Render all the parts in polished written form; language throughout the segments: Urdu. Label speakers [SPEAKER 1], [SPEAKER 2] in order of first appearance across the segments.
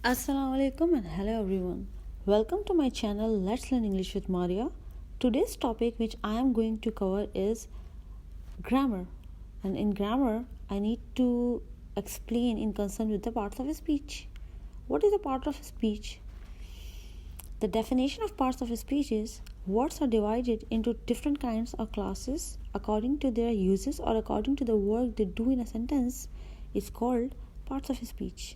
[SPEAKER 1] Assalamu alaikum and hello everyone. Welcome to my channel Let's Learn English with Maria. Today's topic which I am going to cover is grammar. And in grammar, I need to explain in concern with the parts of a speech. What is a part of a speech? The definition of parts of a speech is words are divided into different kinds or classes according to their uses or according to the work they do in a sentence is called parts of a speech.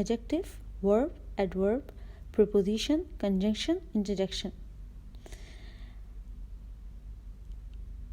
[SPEAKER 1] adjective, verb, adverb, preposition, conjunction, interjection.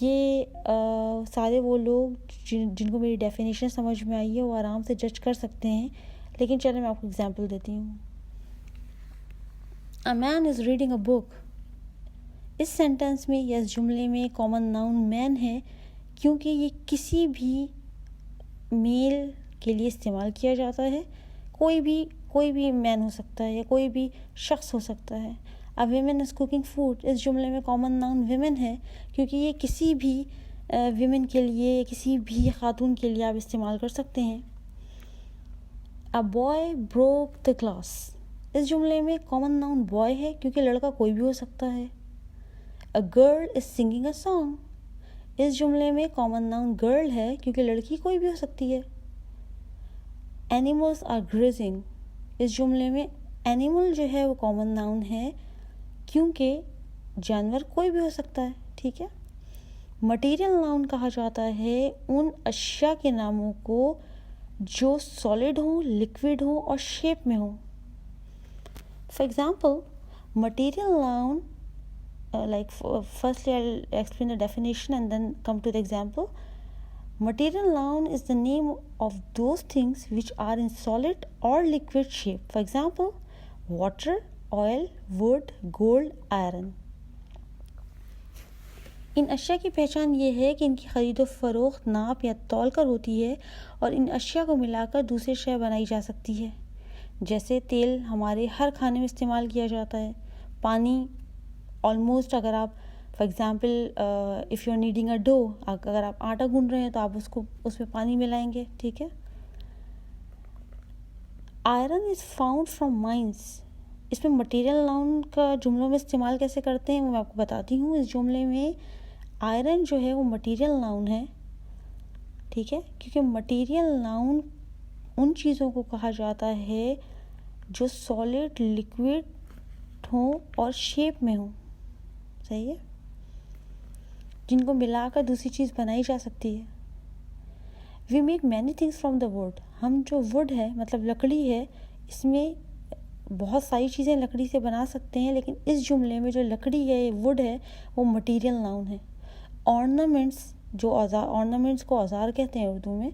[SPEAKER 1] یہ سارے وہ لوگ جن کو میری ڈیفینیشن سمجھ میں آئی ہے وہ آرام سے جج کر سکتے ہیں، لیکن چلیں میں آپ کو اگزامپل دیتی ہوں. A man is reading a book. اس سینٹنس میں یا اس جملے میں کامن ناؤن مین ہے کیونکہ یہ کسی بھی میل کے لیے استعمال کیا جاتا ہے. کوئی بھی مین ہو سکتا ہے یا کوئی بھی شخص ہو سکتا ہے. A woman is cooking food. اس جملے میں کامن ناؤن women ہے کیونکہ یہ کسی بھی ویمن کے لیے، کسی بھی خاتون کے لیے آپ استعمال کر سکتے ہیں. A boy broke the glass. اس جملے میں کامن ناؤن بوائے ہے کیونکہ لڑکا کوئی بھی ہو سکتا ہے. A girl is singing a song. اس جملے میں کامن ناؤن گرل ہے کیونکہ لڑکی کوئی بھی ہو سکتی ہے. Animals are grazing. اس جملے میں اینیمل جو ہے وہ کامن ناؤن ہے کیونکہ جانور کوئی بھی ہو سکتا ہے. ٹھیک ہے. مٹیریل ناؤن کہا جاتا ہے ان اشیاء کے ناموں کو جو سالڈ ہوں، لکوڈ ہوں اور شیپ میں ہوں. For example material noun like firstly I'll explain the definition and then come to the example. Material noun is the name of those things which are in solid or liquid shape. For example, water, oil, wood, gold, iron. ان اشیاء کی پہچان یہ ہے کہ ان کی خرید و فروخت ناپ یا تول کر ہوتی ہے اور ان اشیاء کو ملا کر دوسری شے بنائی جا سکتی ہے. جیسے تیل ہمارے ہر کھانے میں استعمال کیا جاتا ہے. پانی آلموسٹ اگر آپ for example if you are needing a dough, اگر آپ آٹا گوندھ رہے ہیں تو آپ اس میں پانی ملائیں گے. ٹھیک ہے. Iron is found from mines. اس میں مٹیریل ناؤن کا جملوں میں استعمال کیسے کرتے ہیں وہ میں آپ کو بتاتی ہوں. اس جملے میں آئرن جو ہے وہ مٹیریل ناؤن ہے. ٹھیک ہے. کیونکہ مٹیریل ناؤن ان چیزوں کو کہا جاتا ہے جو سالڈ، لکوڈ ہوں اور شیپ میں ہوں. صحیح ہے. جن کو ملا کر دوسری چیز بنائی جا سکتی ہے. We make many things from the wood. ہم جو ووڈ ہے مطلب لکڑی ہے، اس میں بہت ساری چیزیں لکڑی سے بنا سکتے ہیں، لیکن اس جملے میں جو لکڑی ہے، ووڈ ہے، وہ مٹیریل ناؤن ہے. آرنامنٹس آرنامنٹس کو اوزار کہتے ہیں اردو میں.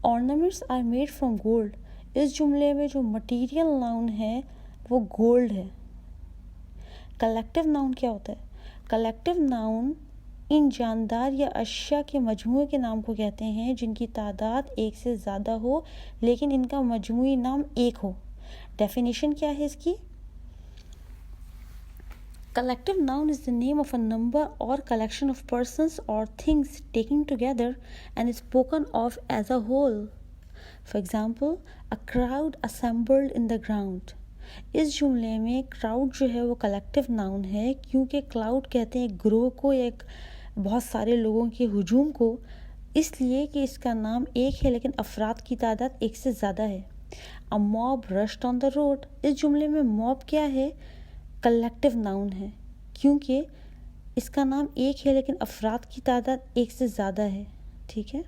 [SPEAKER 1] Ornaments are made from gold. اس جملے میں جو مٹیریل ناؤن ہے وہ گولڈ ہے. کلیکٹیو ناؤن کیا ہوتا ہے؟ کلیکٹیو ناؤن ان جاندار یا اشیاء کے مجموعے کے نام کو کہتے ہیں جن کی تعداد ایک سے زیادہ ہو لیکن ان کا مجموعی نام ایک ہو. ڈیفینیشن کیا ہے اس کی؟ Collective noun is the name of a number or collection of persons or things taken together and is spoken of as a whole. For example, a crowd assembled in the ground. اس جملے میں کراؤڈ جو ہے وہ کلیکٹیو ناؤن ہے کیونکہ کراؤڈ کہتے ہیں ایک گروہ کو، ایک بہت سارے لوگوں کے ہجوم کو، اس لیے کہ اس کا نام ایک ہے لیکن افراد کی تعداد ایک سے زیادہ ہے. A mob rushed on the road. اس جملے میں موب کیا ہے؟ کلیکٹیو ناؤن ہے کیونکہ اس کا نام ایک ہے لیکن افراد کی تعداد ایک سے زیادہ ہے. ٹھیک ہے.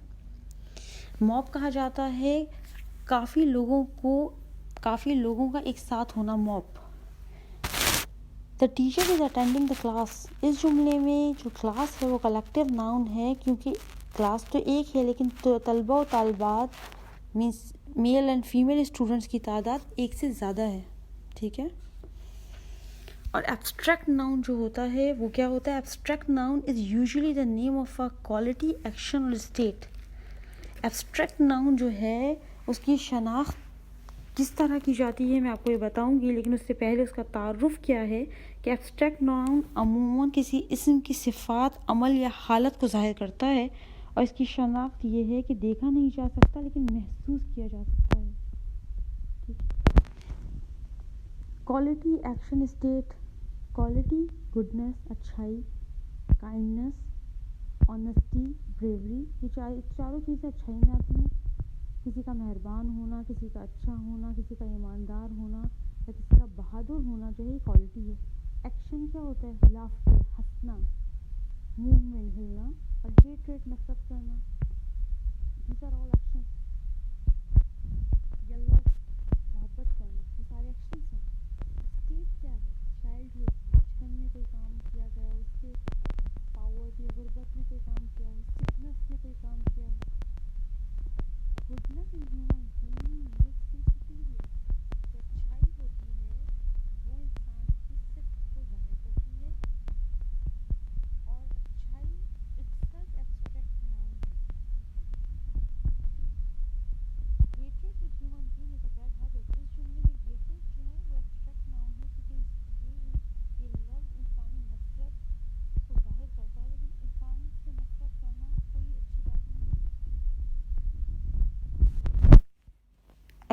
[SPEAKER 1] موب کہا جاتا ہے کافی لوگوں کا ایک ساتھ ہونا. Mob. The teacher is attending the class. اس جملے میں جو کلاس ہے وہ کلیکٹیو ناؤن ہے کیونکہ کلاس تو ایک ہے لیکن طلبہ و طالبات means male and female students کی تعداد ایک سے زیادہ ہے. ٹھیک ہے. اور ایبسٹریکٹ ناؤن جو ہوتا ہے وہ کیا ہوتا ہے؟ Abstract noun is usually the name of a quality, action اور اسٹیٹ. ایبسٹریکٹ ناؤن جو ہے اس کی شناخت کس طرح کی جاتی ہے میں آپ کو یہ بتاؤں گی، لیکن اس سے پہلے اس کا تعارف کیا ہے کہ ایبسٹریکٹ ناؤن عموماً کسی اسم کی صفات، عمل یا حالت کو ظاہر کرتا ہے اور اس کی شناخت یہ ہے کہ دیکھا نہیں جا سکتا لیکن محسوس کیا جا سکتا ہے. Quality, action, state. Quality goodness, اچھائی. Kindness, honesty, bravery. یہ چاروں چیزیں اچھائی میں آتی ہیں. کسی کا مہربان ہونا، کسی کا اچھا ہونا، کسی کا ایماندار ہونا یا کسی کا بہادر ہونا جو ہے یہ کوالٹی ہے. ایکشن کیا ہوتا ہے؟ لافٹر، ہنسنا. موومنٹ، ہلنا. اور ہیٹریٹ، نفرت کرنا. These are all actions. یا لو، محبت کرنا. یہ سارے ایکشنز ہیں. اسٹیٹ کیا ہے؟ چائلڈ ہوڈ، بچپن میں کوئی کام کیا گیا، اس کے پاورٹی، غربت میں کوئی کام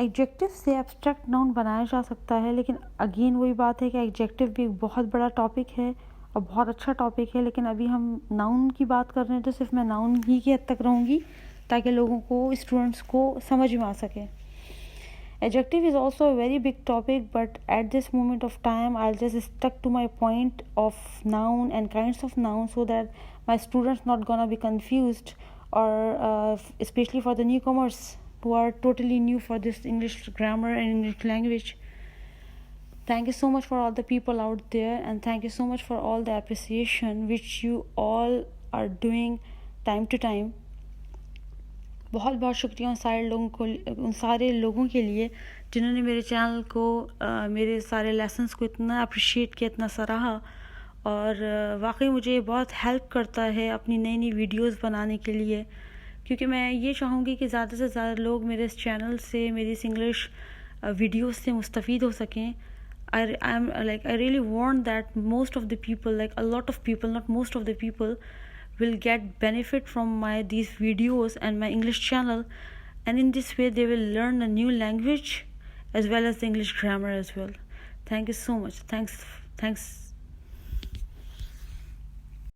[SPEAKER 1] ایڈجیکٹو سے ایبسٹریکٹ ناؤن بنایا جا سکتا ہے، لیکن اگین وہی بات ہے کہ ایڈجیکٹو بھی ایک بہت بڑا ٹاپک ہے اور بہت اچھا ٹاپک ہے، لیکن ابھی ہم ناؤن کی بات کر رہے ہیں تو صرف میں ناؤن ہی کی حد تک رہوں گی تاکہ لوگوں کو، اسٹوڈنٹس کو سمجھ میں آ سکے. Adjective is also a very big topic, but at this moment of time I'll just stuck to my point of noun and kinds of noun so that my students not gonna be confused, or especially for the newcomers who are totally new for this English grammar and English language. Thank you so much for all the people out there, and thank you so much for all the appreciation which you all are doing time to time. بہت بہت شکریہ ان سارے لوگوں کے لیے جنہوں نے میرے چینل کو، میرے سارے لیسنس کو اتنا اپریشیٹ کیا، اتنا سراہا، اور واقعی مجھے بہت ہیلپ کرتا ہے اپنی نئی نئی ویڈیوز بنانے کے لیے، کیونکہ میں یہ چاہوں گی کہ زیادہ سے زیادہ لوگ میرے اس چینل سے، میری اس انگلش ویڈیوز سے مستفید ہو سکیں. I really want that most of the people, like a lot of people, not most of the people, will get benefit from these videos and my English channel, and in this way they will learn a new language as well as the English grammar as well. Thank you so much. Thanks